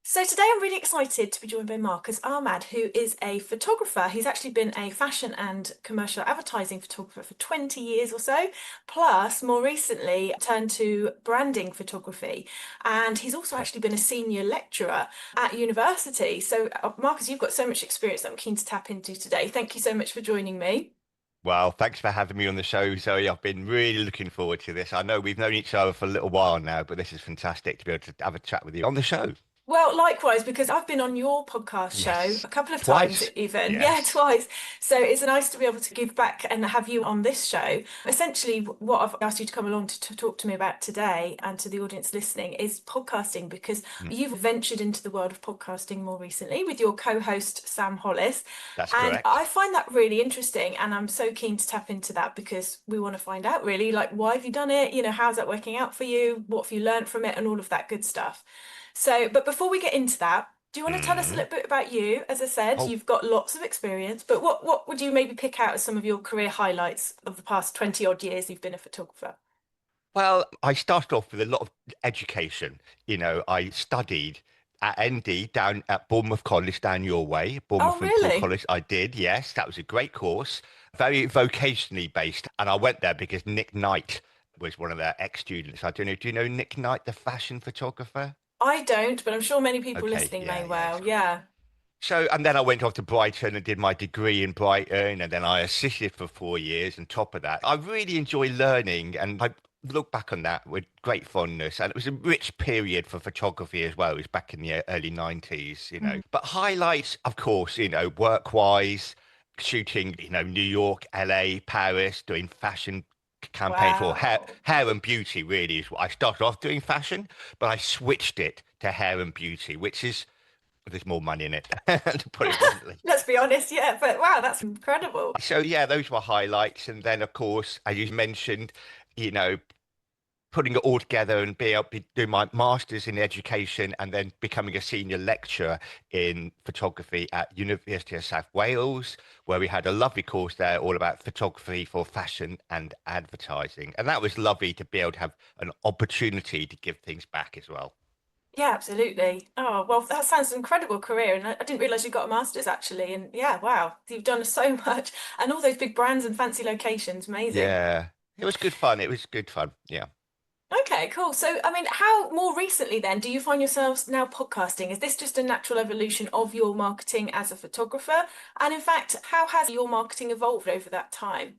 So today I'm really excited to be joined by Marcus Ahmad, who is a photographer. He's actually been a fashion and commercial advertising photographer for 20 years or so, plus more recently turned to branding photography. And he's also actually been a senior lecturer at university. So Marcus, you've got so much experience that I'm keen to tap into today. Thank you so much for joining me. Well, thanks for having me on the show, Zoe. I've been really looking forward to this. I know we've known each other for a little while now, but this is fantastic to be able to have a chat with you on the show. Well, likewise, because I've been on your podcast show Yes. a couple of times, Twice. even. Yeah, Yes. twice. So it's nice to be able to give back and have you on this show. Essentially, what I've asked you to come along to talk to me about today and to the audience listening is podcasting, because Mm, you've ventured into the world of podcasting more recently with your co-host, Sam Hollis. that's And correct. I find that really interesting. And I'm so keen to tap into that because we want to find out really, like, why have you done it? How's that working out for you? What have you learned from it and all of that good stuff. So, but before we get into that, do you want to tell us a Mm. little bit about you? As I said, Oh, you've got lots of experience, but what would you maybe pick out as some of your career highlights of the past 20 odd years you've been a photographer? well, I started off with a lot of education. I studied at ND down at Bournemouth College down your way, Oh, Bournemouth and Poole really? College. I did, yes. That was a great course, very vocationally based. And I went there because Nick Knight was one of their ex-students. I don't know, do you know Nick Knight, the fashion photographer? I don't, but I'm sure many people Okay, listening may yeah, yeah. well. Yeah. So, and then I went off to Brighton and did my degree in Brighton, and then I assisted for 4 years. On top of that, I really enjoy learning, and I look back on that with great fondness. And it was a rich period for photography as well. It was back in the early 90s. Mm. But highlights, of course, work-wise, shooting, New York, LA, Paris, doing fashion campaigns for Wow. hair and beauty really is what I started off doing fashion, but I switched it to hair and beauty, which is there's more money in it, to put it bluntly. Let's be honest, yeah, but wow, that's incredible. So yeah, those were highlights. And then of course, as you mentioned, you know, putting it all together and being able to do my master's in education and then becoming a senior lecturer in photography at University of South Wales, where we had a lovely course there all about photography for fashion and advertising. And that was lovely to be able to have an opportunity to give things back as well. Yeah, absolutely. Oh, well, that sounds an incredible career. And I didn't realize you got a master's actually. And yeah, wow, you've done so much and all those big brands and fancy locations. Amazing. Yeah, it was good fun. It was good fun. Yeah. Okay, cool. So, I mean, how more recently then do you find yourselves now podcasting? Is this just a natural evolution of your marketing as a photographer? And in fact, how has your marketing evolved over that time?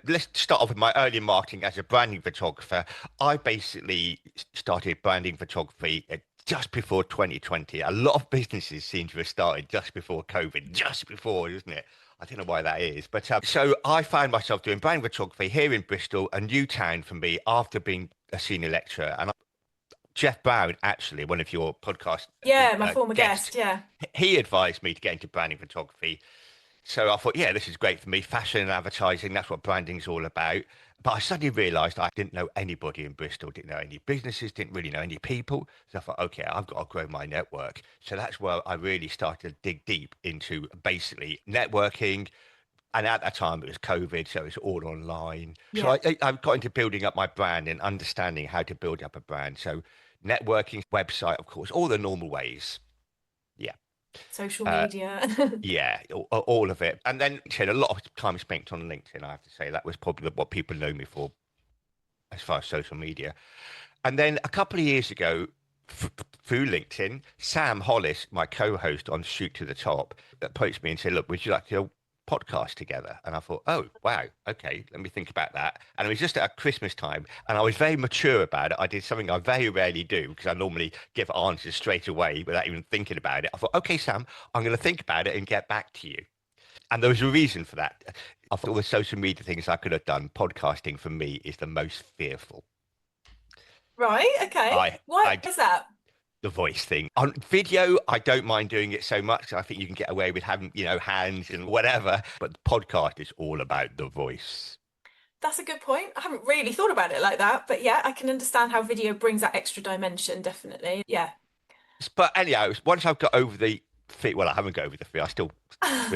Let's start off with my early marketing as a branding photographer. I basically started branding photography just before 2020. A lot of businesses seem to have started just before COVID, just before, isn't it? I don't know why that is. But so I found myself doing branding photography here in Bristol, a new town for me after being a senior lecturer. And Jeff Brown, actually, one of your podcast Yeah, my former guests, guest. Yeah. he advised me to get into branding photography. So I thought, yeah, this is great for me. Fashion and advertising, that's what branding's all about. But I suddenly realized I didn't know anybody in Bristol, didn't know any businesses, didn't really know any people. So I thought, okay, I've got to grow my network. So that's where I really started to dig deep into basically networking. And at that time, it was COVID, so it's all online. So Yeah. I got into building up my brand and understanding how to build up a brand. So networking, website, of course, all the normal ways. Yeah. Social Uh, media. yeah, all of it. And then a lot of time spent on LinkedIn, I have to say. That was probably what people know me for as far as social media. And then a couple of years ago, through LinkedIn, Sam Hollis, my co-host on Shoot to the Top, approached me and said, look, would you like to do a podcast together? And I thought, oh, wow, okay, let me think about that. And it was just at Christmas time. And I was very mature about it. I did something I very rarely do because I normally give answers straight away without even thinking about it. I thought, okay, Sam, I'm going to think about it and get back to you. And there was a reason for that. Of all the social media things I could have done, podcasting for me is the most fearful. Right. Okay. I, Why I, is that? the voice thing on video, I don't mind doing it so much. I think you can get away with having, hands and whatever. But the podcast is all about the voice. That's a good point. I haven't really thought about it like that, but yeah, I can understand how video brings that extra dimension, definitely. Yeah. But anyhow, once I've got over the fear, well, I haven't got over the fear. I still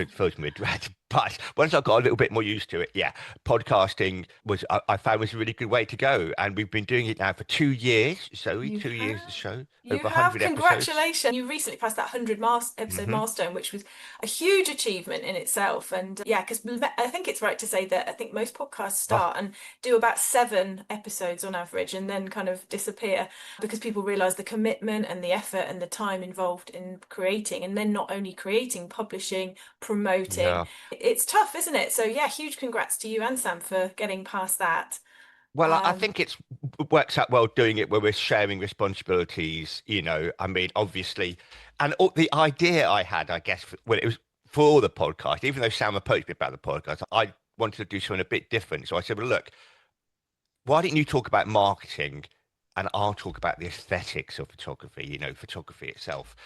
feel me dread. But once I got a little bit more used to it, yeah, podcasting I found was a really good way to go. And we've been doing it now for 2 years. So You 2 years the have. show, You over have. 100 episodes. Congratulations. You recently passed that 100 episode Hmm. milestone, which was a huge achievement in itself. And yeah, because I think it's right to say that I think most podcasts Oh, start and do about 7 episodes on average and then kind of disappear because people realize the commitment and the effort and the time involved in creating and then not only creating, publishing, promoting. yeah. It's tough, isn't it? So yeah, huge congrats to you and Sam for getting past that. Well, I Um, think it works out well doing it where we're sharing responsibilities, I mean, obviously. And the idea I had, I guess, when it was for the podcast, even though Sam approached me about the podcast, I wanted to do something a bit different. So I said, well, look, why don't you talk about marketing and I'll talk about the aesthetics of photography, photography itself.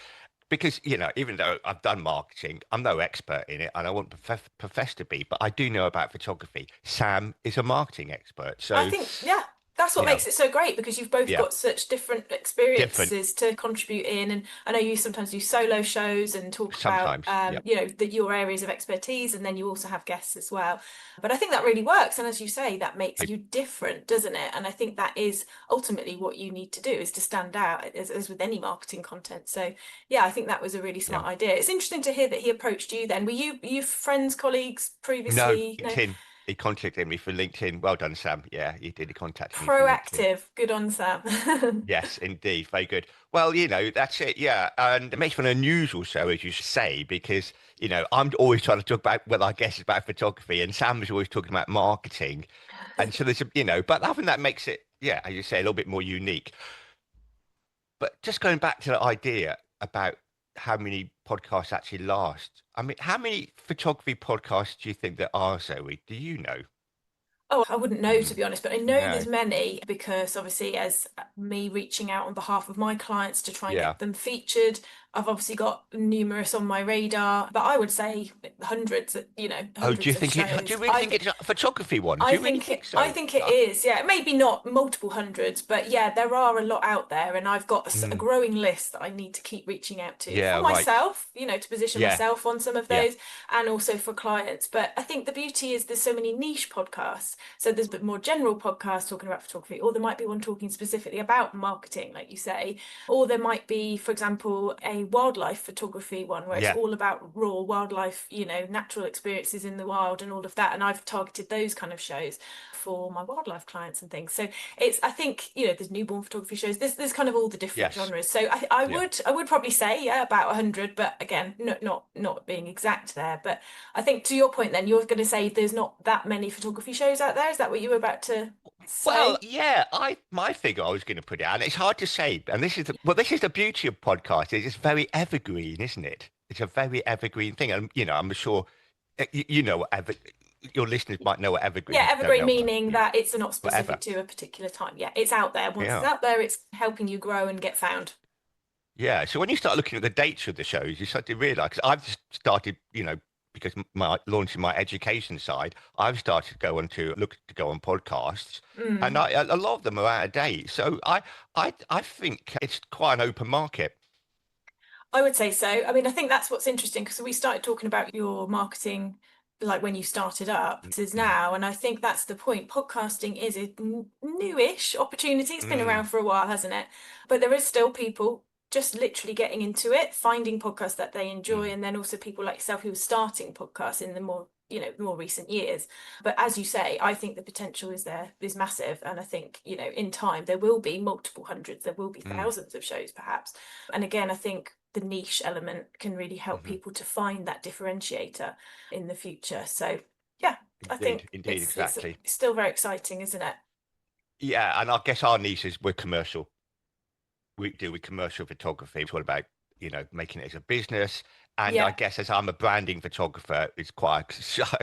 Because, even though I've done marketing, I'm no expert in it and I won't profess to be, but I do know about photography. Sam is a marketing expert. I So, think, yeah, that's what you know, makes it so great because you've both yeah, got such different different experiences to contribute in. And I know you sometimes do solo shows and talk about, sometimes. Yeah. your areas of expertise, and then you also have guests as well. But I think that really works. And as you say, that makes you different, doesn't it? And I think that is ultimately what you need to do is to stand out as with any marketing content. So yeah, I think that was a really Yeah. smart idea. It's interesting to hear that he approached you then. Were you friends, colleagues No, previously? No? LinkedIn. He contacted me for LinkedIn. Well done, Sam. Yeah, he did. He contacted me for LinkedIn. Proactive. Good on Sam. Yes, indeed. Very good. Well, that's it. Yeah. And it makes for an unusual show, as you say, because, I'm always trying to talk about, well, I guess it's about photography, and Sam was always talking about marketing. And so but I think that makes it, yeah, as you say, a little bit more unique. But just going back to the idea about how many podcasts actually last. I mean, how many photography podcasts do you think there are, Zoe? Do you know? Oh, I wouldn't know to Mm, be honest, but I know no. there's many because obviously, as me reaching out on behalf of my clients to try and Yeah. get them featured, I've obviously got numerous on my radar, but I would say hundreds, Oh, do you hundreds of think do shows. you really think it's a photography one? Do I you really think think it I so? think it is. Yeah, maybe not multiple hundreds, but yeah, there are a lot out there and I've got a Mm, growing list that I need to keep reaching out to yeah, for right. myself, to position Yeah, myself on some of yeah. those and also for clients. But I think the beauty is there's so many niche podcasts. So there's a bit more general podcasts talking about photography, or there might be one talking specifically about marketing, like you say, or there might be, for example, a wildlife photography one where it's Yeah, all about raw wildlife, natural experiences in the wild and all of that. And I've targeted those kind of shows for my wildlife clients and things. So I think, there's newborn photography shows. There's kind of all the different yes. genres. So I Yeah. would probably say, yeah, about 100, but again, not being exact there. But I think to your point then, you're going to say there's not that many photography shows out there. Is that what you were about to Well, say? yeah, my figure I was going to put it, and it's hard to say. And this is the beauty of podcast. It's very evergreen, isn't it? It's a very evergreen thing, and I'm sure you know what your listeners might know what Yeah, evergreen don't evergreen know what. meaning Yeah, that it's not whatever. specific to a particular time. Yeah, it's out there. Once it's Yeah, out there, it's helping you grow and get found. yeah. So when you start looking at the dates of the shows, you start to realize. Because I've just started, because my launching my education side, I've started to go on podcasts, and Mm. a lot of them are out of date. So I think it's quite an open market. I would say so. I mean, I think that's what's interesting because we started talking about your marketing, like when you started up, this is Mm, now. And I think that's the point. Podcasting is a newish opportunity. It's been mm, around for a while, hasn't it? But there is still people just literally getting into it, finding podcasts that they enjoy, mm, and then also people like yourself who are starting podcasts in the more recent years. But as you say, I think the potential is massive. And I think, in time there will be multiple hundreds, there will be mm, thousands of shows perhaps. And again, I think the niche element can really help mhm. people to find that differentiator in the future. So yeah, I Indeed, think indeed, it's exactly. still very exciting, isn't it? Yeah, and I guess our niches we're commercial. We deal with commercial photography. It's all about making it as a business. And I Yeah, guess as I'm a branding photographer, it's quite.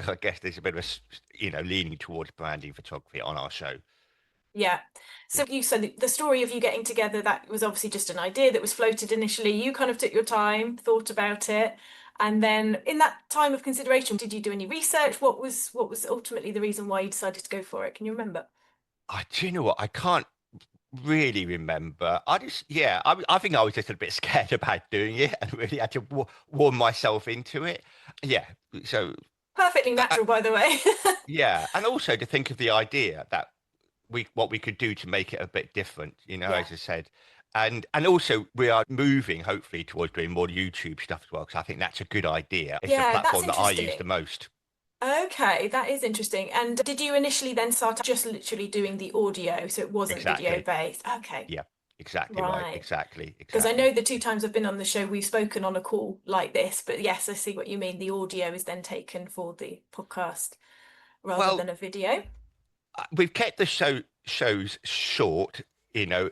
I guess there's a bit of leaning towards branding photography on our show. yeah. Yeah. So you said the story of you getting together, that was obviously just an idea that was floated initially. You kind of took your time, thought about it, and then in that time of consideration, did you do any research? What was ultimately the reason why you decided to go for it? Can you remember? I do you know what? I can't really remember. Yeah, I think I was just a bit scared about doing it and really had to warm myself into it. Yeah. So Perfectly natural, by the way. Yeah, and also to think of the idea that what we could do to make it a bit different, Yeah. as I said. And also we are moving hopefully towards doing more YouTube stuff as well, because I think that's a good idea. It's the Yeah, that's platform that I use the interesting. most. Okay, that is interesting. And did you initially then start just literally doing the audio, so it wasn't video Exactly. based? Okay, Yeah, exactly right. right. Exactly, Because I know exactly. the two times I've been on the show, we've spoken on a call like this, but yes, I see what you mean. The audio is then taken for the podcast rather Well, than a video. we've kept the shows short.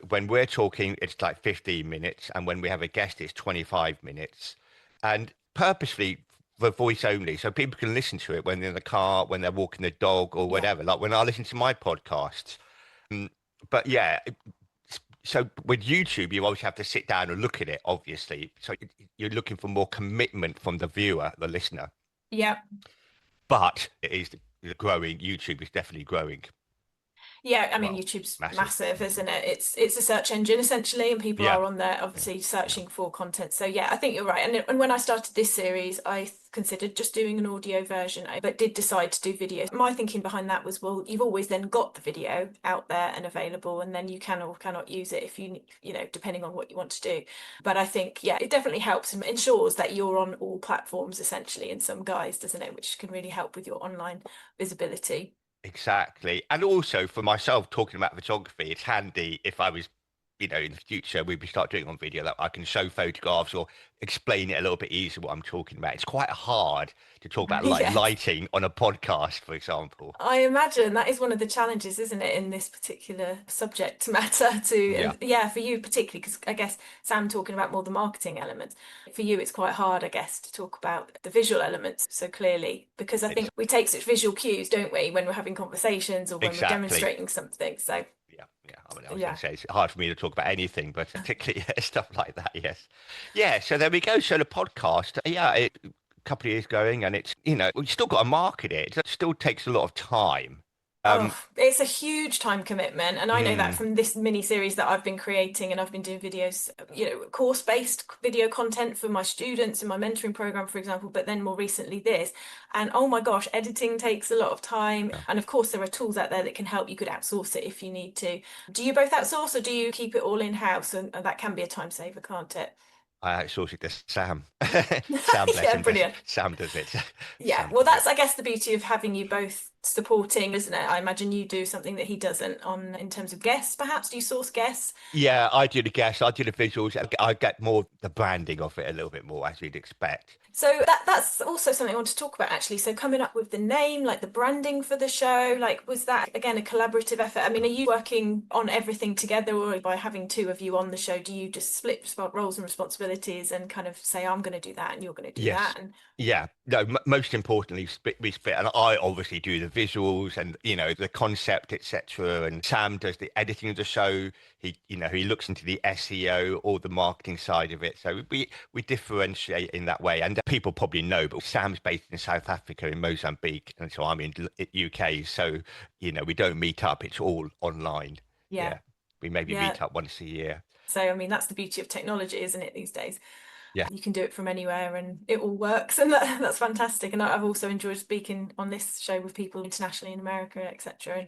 When we're talking, it's like 15 minutes, and when we have a guest, it's 25 minutes, and purposely for voice only, so people can listen to it when they're in the car, when they're walking the dog, or Yeah. whatever. Like when I listen to my podcasts. But yeah, so with YouTube, you always have to sit down and look at it, obviously. So you're looking for more commitment from the viewer, the listener. Yeah. But it is growing. YouTube is definitely growing. Yeah, I mean Well, YouTube's massive. massive, isn't it? It's a search engine essentially, and people Yeah. are on there Yeah. obviously Yeah. searching for content. So yeah, I think you're right. And when I started this series, I considered just doing an audio version, but did decide to do video. My thinking behind that was, well, you've always then got the video out there and available, and then you can or cannot use it if depending on what you want to do. But I think, yeah, it definitely helps and ensures that you're on all platforms essentially in some guise, doesn't it? Which can really help with your online visibility. Exactly. And also for myself, talking about photography, it's handy if I was, in the future, we start doing it on video that I can show photographs or explain it a little bit easier what I'm talking about. It's quite hard to talk about like Yes. lighting on a podcast, for example. I imagine that is one of the challenges, isn't it, in this particular subject matter to, Yeah. and yeah, for you particularly, because I guess Sam talking about more the marketing elements. For you, it's quite hard, I guess, to talk about the visual elements so clearly, because I think It's we take such visual cues, don't we, when we're having conversations or when we're exactly. demonstrating something. So Yeah, yeah. I mean, I was going yeah. to say it's hard for me to talk about anything, but particularly stuff like that. Yes, yeah. So there we go. So the podcast, yeah, a couple of years going, and it's we still got to market it. It still takes a lot of time. Oh, Um, it's a huge time commitment. And I know that mm, from this mini series that I've been creating, and I've been doing videos, course-based video content for my students in my mentoring program, for example, but then more recently this. And oh my gosh, editing takes a lot of time. yeah. And of course, there are tools out there that can help. You could outsource it if you need to. Do you both outsource or do you keep it all in-house? And that can be a time saver, can't it? I outsource it to Sam. Sam, bless Yeah, him, brilliant. Sam does it. Yeah, Sam well, does it. that's, I guess, the beauty of having you both supporting, isn't it? I imagine you do something that he doesn't on in terms of guests, perhaps. Do you source guests? Yeah, I do the guests, I do the visuals. I get more the branding of it a little bit more, as you'd expect. So that's also something I want to talk about actually. So coming up with the name, like the branding for the show, like was that again a collaborative effort? I mean, are you working on everything together, or by having two of you on the show, do you just split roles and responsibilities and kind of say, I'm going to do that and you're going to do Yes. that? And Yeah. No, most importantly, we split, and I obviously do the visuals and the concept, etc. And Sam does the editing of the show. He looks into the SEO or the marketing side of it. So we differentiate in that way. And people probably know, but Sam's based in South Africa, in Mozambique, and so I'm in UK. So we don't meet up. It's all online. yeah, Yeah. We maybe yeah. meet up once a year. So I mean, that's the beauty of technology, isn't it, these days? Yeah. You can do it from anywhere and it all works, and that's fantastic. And I've also enjoyed speaking on this show with people internationally in America, etc. And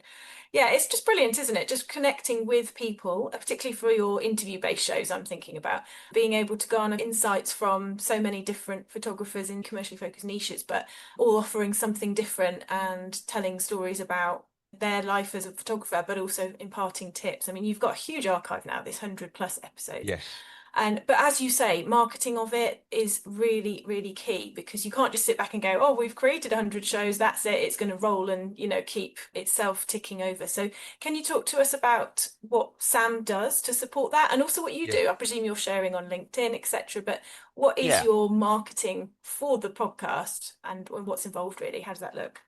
yeah, it's just brilliant, isn't it? Just connecting with people, particularly for your interview-based shows. I'm thinking about being able to garner insights from so many different photographers in commercially focused niches, but all offering something different and telling stories about their life as a photographer, but also imparting tips. I mean, you've got a huge archive now, this 100+ episodes. Yes. And but as you say, marketing of it is really, really key, because you can't just sit back and go, oh, we've created 100 shows, that's it, it's going to roll and keep itself ticking over. So can you talk to us about what Sam does to support that, and also what you Yeah. do? I presume you're sharing on LinkedIn, etc. But what is Yeah. your marketing for the podcast, and what's involved really? How does that look?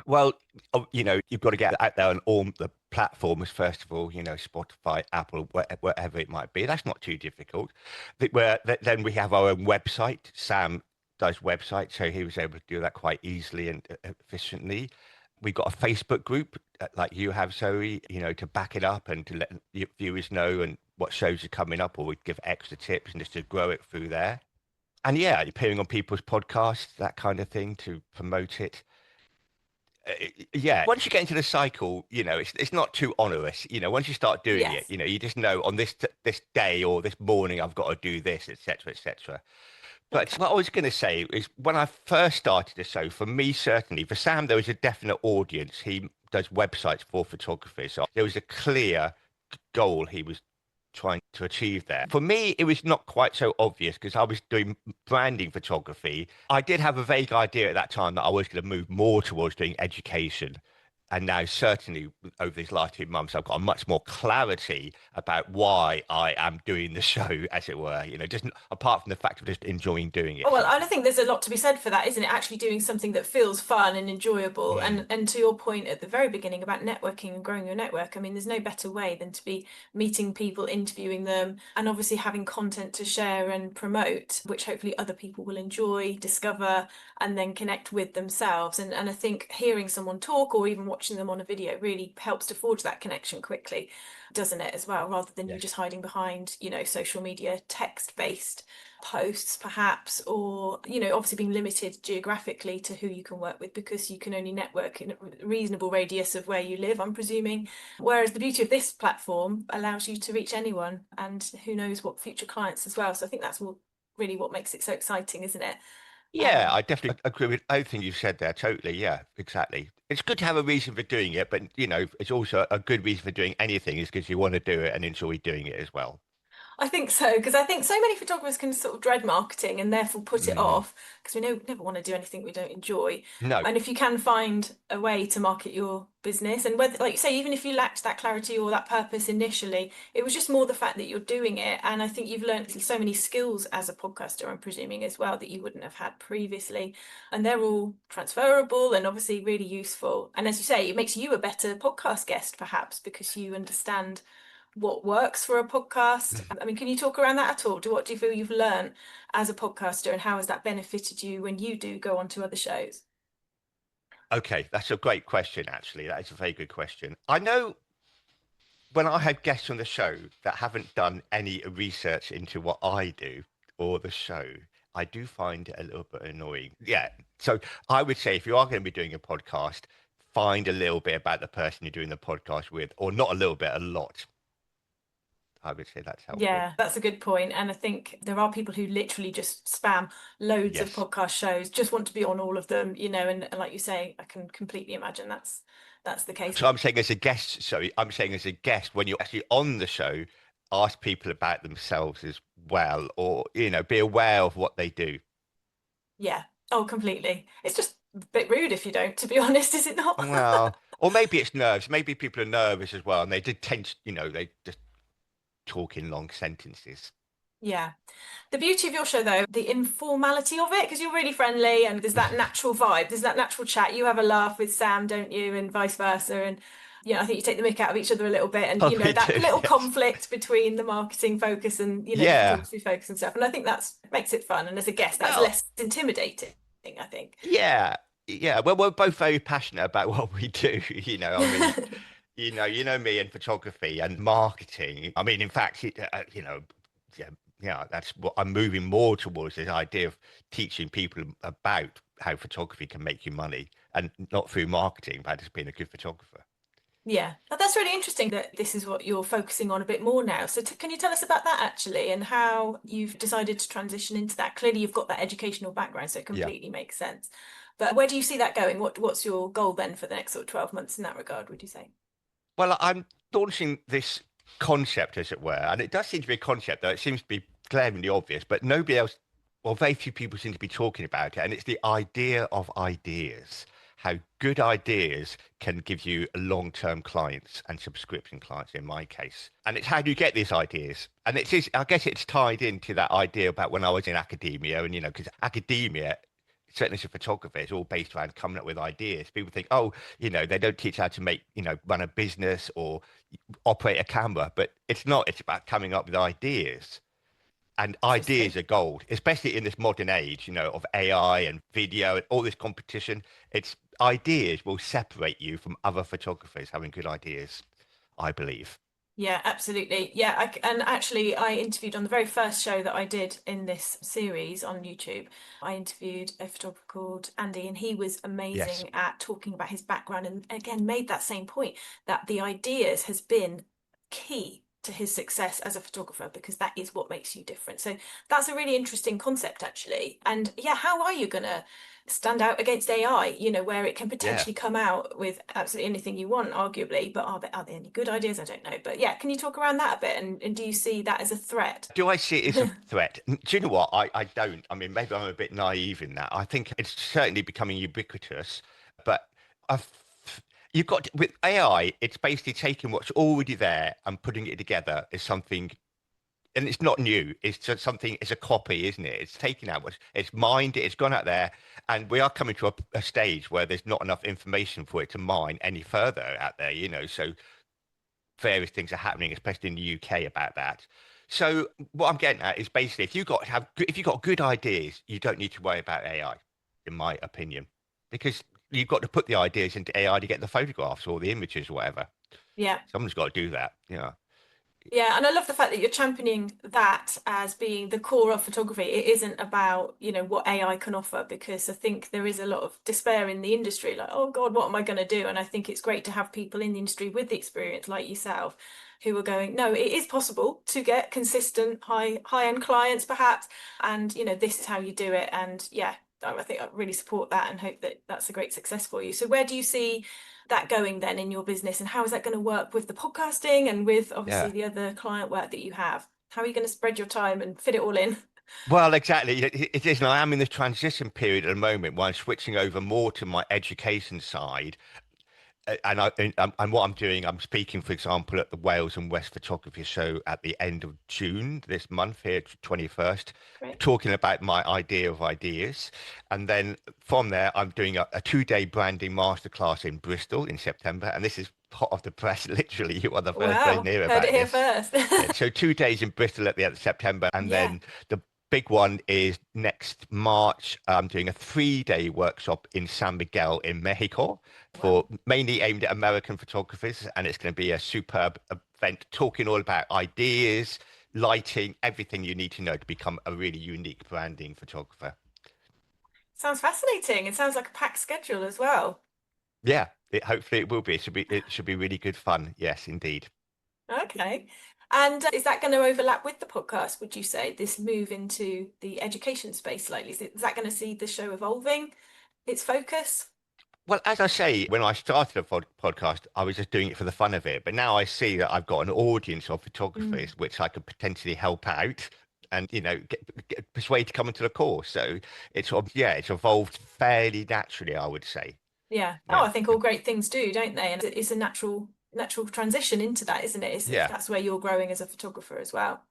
Well, you've got to get out there on all the platforms, first of all, Spotify, Apple, whatever it might be. That's not too difficult. Then we have our own website. Sam does website, so he was able to do that quite easily and efficiently. We've got a Facebook group like you have, Zoe, to back it up and to let viewers know and what shows are coming up, or we give extra tips and just to grow it through there. And yeah, appearing on people's podcasts, that kind of thing to promote it. Yeah, once you get into the cycle, it's not too onerous. Once you start doing it, Yes. you just know on this day or this morning I've got to do this, etc., etc. But Okay. what I was going to say is when I first started the show, for me, certainly, for Sam, there was a definite audience. He does websites for photographers. So there was a clear goal he was trying to achieve there. For me, it was not quite so obvious because I was doing branding photography. I did have a vague idea at that time that I was going to move more towards doing education. And now, certainly, over these last 2 months, I've got much more clarity about why I am doing the show, as it were. Just apart from the fact of just enjoying doing it. Oh, well, I think there's a lot to be said for that, isn't it? Actually doing something that feels fun and enjoyable. Mm. And to your point at the very beginning about networking and growing your network, I mean, there's no better way than to be meeting people, interviewing them, and obviously having content to share and promote, which hopefully other people will enjoy, discover, and then connect with themselves. And I think hearing someone talk or even watching them on a video really helps to forge that connection quickly, doesn't it, as well, rather than you Yes. just hiding behind, social media text-based posts perhaps, or obviously being limited geographically to who you can work with because you can only network in a reasonable radius of where you live, I'm presuming, whereas the beauty of this platform allows you to reach anyone and who knows what future clients as well. So I think that's really what makes it so exciting, isn't it? Yeah, um I definitely agree with everything you've said there. Totally. Yeah, exactly. It's good to have a reason for doing it, but it's also a good reason for doing anything is because you want to do it and enjoy doing it as well. I think so, because I think so many photographers can sort of dread marketing and therefore put it Mm. off because we never want to do anything we don't enjoy. No. And if you can find a way to market your business, and whether, like you say, even if you lacked that clarity or that purpose initially, it was just more the fact that you're doing it. And I think you've learned so many skills as a podcaster, I'm presuming as well, that you wouldn't have had previously. And they're all transferable and obviously really useful. And as you say, it makes you a better podcast guest, perhaps, because you understand what works for a podcast. I mean, can you talk around that at all? What do you feel you've learned as a podcaster, and how has that benefited you when you do go on to other shows? Okay, that's a great question, actually. That is a very good question. I know when I had guests on the show that haven't done any research into what I do or the show, I do find it a little bit annoying. Yeah. So I would say if you are going to be doing a podcast, find a little bit about the person you're doing the podcast with, or not a little bit, a lot. I would say that's helpful. Yeah, that's a good point. And I think there are people who literally just spam loads of Yes. podcast shows, just want to be on all of them, and like you say, I can completely imagine that's the case. So I'm saying as a guest, sorry, I'm saying as a guest, when you're actually on the show, ask people about themselves as well, or, be aware of what they do. Yeah. Oh, completely. It's just a bit rude if you don't, to be honest, is it not? Well, or maybe it's nerves. Maybe people are nervous as well, and they did tend to, they just talk in long sentences. Yeah. The beauty of your show, though, the informality of it, because you're really friendly and there's that natural vibe, there's that natural chat. You have a laugh with Sam, don't you? And vice versa. And, I think you take the mick out of each other a little bit. And, Oh, we that do, little yes. conflict between the marketing focus and, the Yeah. photography focus and stuff. And I think that's makes it fun. And as a guest, that's Well, less intimidating, I think. yeah. Yeah. Well, we're both very passionate about what we do. I mean, you know me and photography and marketing. I mean, in fact, yeah, yeah, that's what I'm moving more towards, this idea of teaching people about how photography can make you money, and not through marketing, but just being a good photographer. Yeah, that's really interesting that this is what you're focusing on a bit more now. So can you tell us about that actually and how you've decided to transition into that? Clearly, you've got that educational background, so it Yeah. completely makes sense. But where do you see that going? What's your goal then for the next sort of 12 months in that regard, would you say? Well, I'm launching this concept, as it were, and it does seem to be a concept, though it seems to be glaringly obvious, but nobody else, or very few people seem to be talking about it. And it's the idea of ideas, how good ideas can give you long-term clients and subscription clients in my case. And it's how do you get these ideas? And I guess it's tied into that idea about when I was in academia, and, because academia, certainly as a photographer, it's all based around coming up with ideas. People think, oh, they don't teach how to make, run a business or operate a camera, but it's not. It's about coming up with ideas. And ideas Interesting. are gold, especially in this modern age, of AI and video and all this competition. It's ideas will separate you from other photographers having good ideas, I believe. Yeah, absolutely. Yeah, and actually, I interviewed on the very first show that I did in this series on YouTube. I interviewed a photographer called Andy, and he was Yes. amazing at talking about his background and again made that same point that the ideas has been key to his success as a photographer because that is what makes you different. So that's a really interesting concept, actually. And yeah, how are you gonna stand out against AI, where it can Yeah. potentially come out with absolutely anything you want, arguably, but are there any good ideas? I don't know. But yeah, can you talk around that a bit? And do you see that as a threat? Do I see it as a threat? Do you know what? I don't. I mean, maybe I'm a bit naive in that. I think it's certainly becoming ubiquitous, but I've, you've got with AI, it's basically taking what's already there and putting it together as something, and it's not new. It's just something. It's a copy, isn't it? It's taken out what's, it's mined it. It's gone out there, and we are coming to a stage where there's not enough information for it to mine any further out there. So various things are happening, especially in the UK, about that. So what I'm getting at is basically, if you've got good ideas, you don't need to worry about AI, in my opinion, because you've got to put the ideas into AI to get the photographs or the images or whatever. Yeah. Someone's got to do that. Yeah, Yeah, and I love the fact that you're championing that as being the core of photography. It isn't about, what AI can offer, because I think there is a lot of despair in the industry, like, oh God, what am I going to do? And I think it's great to have people in the industry with the experience like yourself who are going, no, it is possible to get consistent high-end clients perhaps, and this is how you do it. And yeah, I think I really support that and hope that that's a great success for you. So where do you see that going then in your business, and how is that going to work with the podcasting and with obviously yeah. the other client work that you have? How are you going to spread your time and fit it all in? Well, exactly. It is, and I am in this transition period at the moment where I'm switching over more to my education side. And what I'm doing, I'm speaking, for example, at the Wales and West Photography Show at the end of June this month here, 21st, Great. talking about my idea of ideas. And then from there, I'm doing a 2-day branding masterclass in Bristol in September. And this is hot off the press, literally. You are the first person Wow, to hear heard it about here this. first. Yeah, so 2 days in Bristol at the end of September, and Yeah. then the big one is next March. I'm doing a 3-day workshop in San Miguel in Mexico Wow. for mainly aimed at American photographers, and it's going to be a superb event talking all about ideas, lighting, everything you need to know to become a really unique branding photographer. Sounds fascinating. It sounds like a packed schedule as well. Yeah, hopefully it will be. It should be really good fun. Yes, indeed. Okay. And is that going to overlap with the podcast, would you say, this move into the education space slightly? Is that going to see the show evolving its focus? Well, as I say, when I started a podcast, I was just doing it for the fun of it. But now I see that I've got an audience of photographers Mm. which I could potentially help out and, persuade to come into the course. So it's sort of, yeah, it's evolved fairly naturally, I would say. Yeah. Oh, Yeah. I think all great things do, don't they? And it's a natural transition into that, isn't it? If Yeah. that's where you're growing as a photographer as well.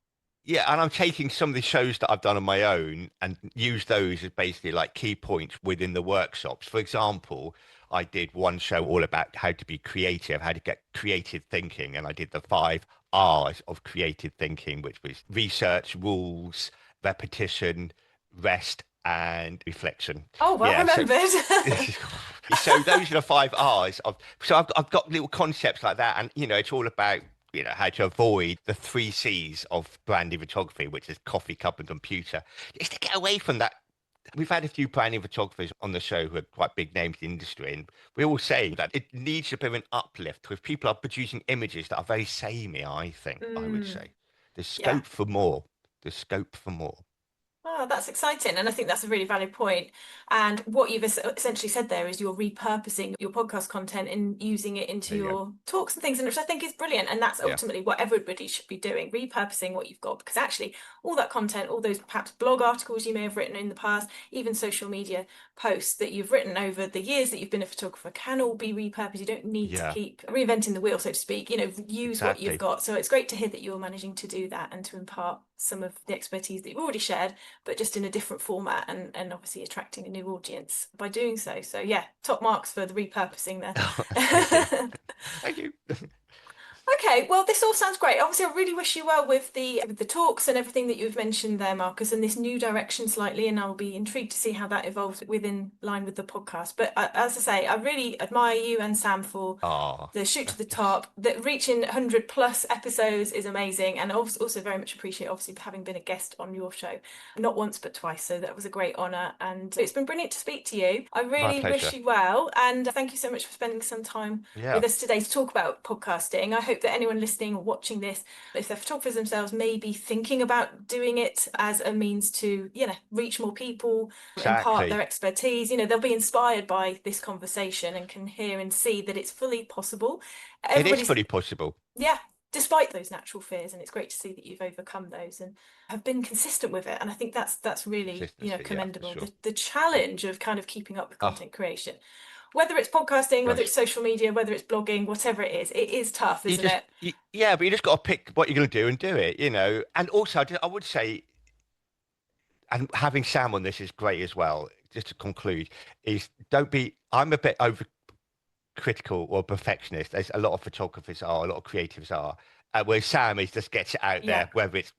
Yeah, and I'm taking some of the shows that I've done on my own and use those as basically like key points within the workshops. For example, I did one show all about how to be creative, how to get creative thinking, and I did the 5 R's of creative thinking, which was research, rules, repetition, rest, and reflection. Oh, well Yeah, so remembered. so those are the 5 R's of, so I've got little concepts like that, and it's all about how to avoid the 3 C's of branding photography, which is coffee, cup, and computer. Is to get away from that. We've had a few branding photographers on the show who are quite big names in the industry, and we all say that it needs a bit of an uplift because people are producing images that are very samey, I would Mm, say. There's yeah. scope for more. There's scope for more. Oh, that's exciting. And I think that's a really valid point. And what you've essentially said there is you're repurposing your podcast content and using it into There you go. your talks and things, and which I think is brilliant. And that's Yeah. ultimately what everybody should be doing, repurposing what you've got. Because actually, all that content, all those perhaps blog articles you may have written in the past, even social media posts that you've written over the years that you've been a photographer can all be repurposed. You don't need to Yeah, keep reinventing the wheel, so to speak. Use what you've exactly. got. So it's great to hear that you're managing to do that and to impart some of the expertise that you've already shared, but just in a different format, and obviously attracting a new audience by doing so. So yeah, top marks for the repurposing Thank you. there. Thank you. Okay, well, this all sounds great. Obviously, I really wish you well with the talks and everything that you've mentioned there, Marcus, and this new direction slightly. And I'll be intrigued to see how that evolves within line with the podcast. But as I say, I really admire you and Sam for Oh, the shoot to the top. That reaching 100 plus episodes is amazing, and also very much appreciate obviously having been a guest on your show, not once but twice. So that was a great honour, and it's been brilliant to speak to you. I my really wish pleasure. you well, and thank you so much for spending some time Yeah, with us today to talk about podcasting. I hope that anyone listening or watching this, if they're photographers themselves, may be thinking about doing it as a means to, reach more people, impart exactly. their expertise. They'll be inspired by this conversation and can hear and see that it's fully possible. It is Everybody's, fully possible. yeah, despite those natural fears, and it's great to see that you've overcome those and have been consistent with it. And I think that's really, Consistency, yeah, for commendable. sure. The challenge of kind of keeping up with Oh, content creation, whether it's podcasting, whether gosh. it's social media, whether it's blogging, whatever it is tough, isn't it? Yeah, but you just got to pick what you're going to do and do it. And also, I would say, and having Sam on this is great as well. Just to conclude, is don't be. I'm a bit overcritical or perfectionist, as a lot of photographers are, a lot of creatives are. Where Sam is just gets it out Yeah. there, whether it's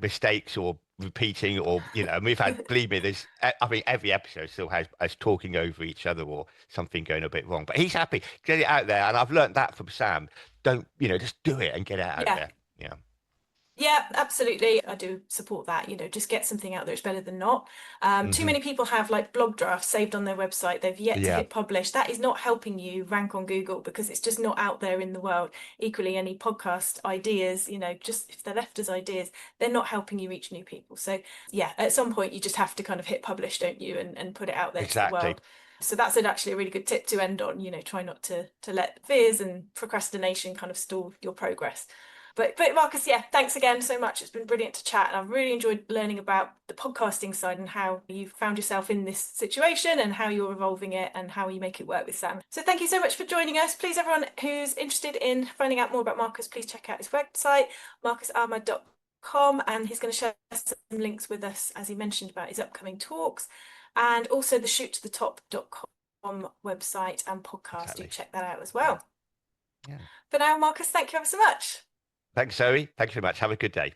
mistakes or repeating and we've had, believe me, I mean every episode still has us talking over each other or something going a bit wrong, but he's happy, get it out there, and I've learned that from Sam. Don't just do it and get it out Yeah. there. Yeah. Yeah, absolutely. I do support that. Just get something out there. It's better than not. Too Hmm. many people have like blog drafts saved on their website. They've yet to Yeah, hit publish. That is not helping you rank on Google because it's just not out there in the world. Equally, any podcast ideas, just if they're left as ideas, they're not helping you reach new people. So yeah, at some point you just have to kind of hit publish, don't you, and put it out there to the exactly. world. So that's actually a really good tip to end on. Try not to let fears and procrastination kind of stall your progress. But Marcus, yeah, thanks again so much. It's been brilliant to chat, and I've really enjoyed learning about the podcasting side and how you've found yourself in this situation and how you're evolving it and how you make it work with Sam. So thank you so much for joining us. Please, everyone who's interested in finding out more about Marcus, please check out his website, marcusahmad.com, and he's going to share some links with us, as he mentioned, about his upcoming talks, and also the shoottothetop.com website and podcast. Do Exactly. check that out as Yeah. well. Yeah. For now, Marcus, thank you ever so much. Thanks, Zoe. Thank you very much. Have a good day.